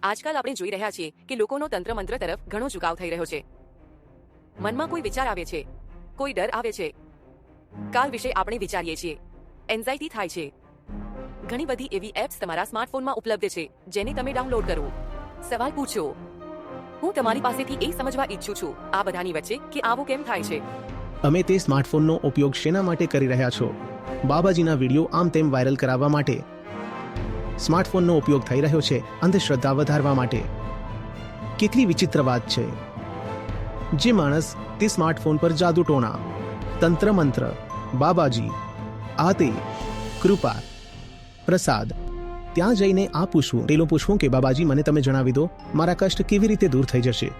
આજકાલ આપણે જોઈ રહ્યા છીએ કે લોકોનો તંત્ર મંત્ર તરફ ઘણો ઝુકાવ થઈ રહ્યો છે. મનમાં કોઈ વિચાર આવે છે, કોઈ ડર આવે છે, કાલ વિશે આપણે વિચારીએ છીએ, એન્ઝાઇટી થાય છે. ઘણી બધી એવી એપ્સ તમારા સ્માર્ટફોનમાં ઉપલબ્ધ છે જેને તમે ડાઉનલોડ કરો. સવાલ પૂછો. હું તમારી પાસેથી એ સમજવા ઈચ્છું છું આ બધાની વચ્ચે કે આવું કેમ થાય છે. અમે તે સ્માર્ટફોનનો ઉપયોગ શેના માટે કરી રહ્યા છો? બાબાજીના વિડીયો આમ તેમ વાયરલ કરાવવા માટે? સ્માર્ટફોનનો ઉપયોગ થઈ રહ્યો છે અંધશ્રદ્ધા વધારવા માટે? કેટલી વિચિત્ર વાત છે. જે માણસ તે સ્માર્ટફોન પર જાદુ ટોણા, તંત્ર મંત્ર, બાબાજી, આ તે, કૃપા, પ્રસાદ, ત્યાં જઈને આ પૂછવું, પેલું પૂછવું કે બાબાજી મને તમે જણાવી દો મારા કષ્ટ કેવી રીતે દૂર થઈ જશે.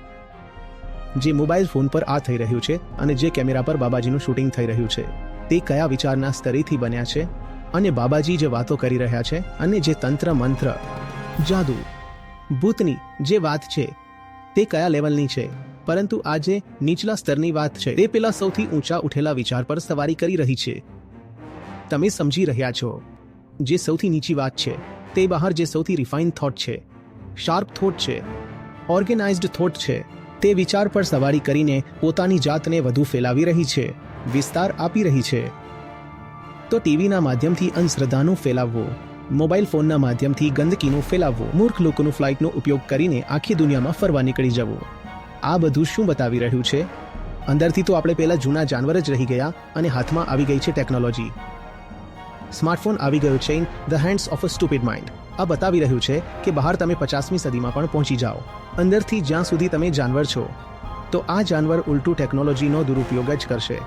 જે મોબાઈલ ફોન પર આ થઈ રહ્યું છે અને જે કેમેરા પર બાબાજીનું શૂટિંગ થઈ રહ્યું છે તે કયા વિચારના સ્તરેથી બન્યા છે અને બાબાજી જે વાતો કરી રહ્યા છે અને જે તંત્ર મંત્ર, જાદુ, ભૂતની જે વાત છે તે કયા લેવલની છે. પરંતુ આ જે નીચલા સ્તરની વાત છે તે પેલા સૌથી ઊંચા ઉઠેલા વિચાર પર સવારી કરી રહી છે. તમે સમજી રહ્યા છો? જે સૌથી નીચી વાત છે તે બહાર જે સૌથી રિફાઇન થોટ છે, શાર્પ થોટ છે, ઓર્ગેનાઇઝડ થોટ છે, તે વિચાર પર સવારી કરીને પોતાની જાતને વધુ ફેલાવી રહી છે, વિસ્તાર આપી રહી છે. તો ટીવીના માધ્યમથી અંધશ્રદ્ધાનું ફેલાવવું, મોબાઈલ ફોનના માધ્યમથી ગંદકીનું ફેલાવવું, મૂર્ખ લોકોનું ફ્લાઇટનો ઉપયોગ કરીને આખી દુનિયામાં ફરવા નીકળી જવું, આ બધું શું બતાવી રહ્યું છે? અંદરથી તો આપણે પહેલા જૂના જાનવર જ રહી ગયા અને હાથમાં આવી ગઈ છે ટેકનોલોજી. સ્માર્ટફોન આવી ગયો છે in the hands of a stupid mind. આ બતાવી રહ્યું છે કે બહાર તમે 50મી સદીમાં પણ પહોંચી જાઓ, અંદરથી જ્યાં સુધી તમે જાનવર છો તો આ જાનવર ઉલટું ટેકનોલોજીનો દુરુપયોગ જ કરશે.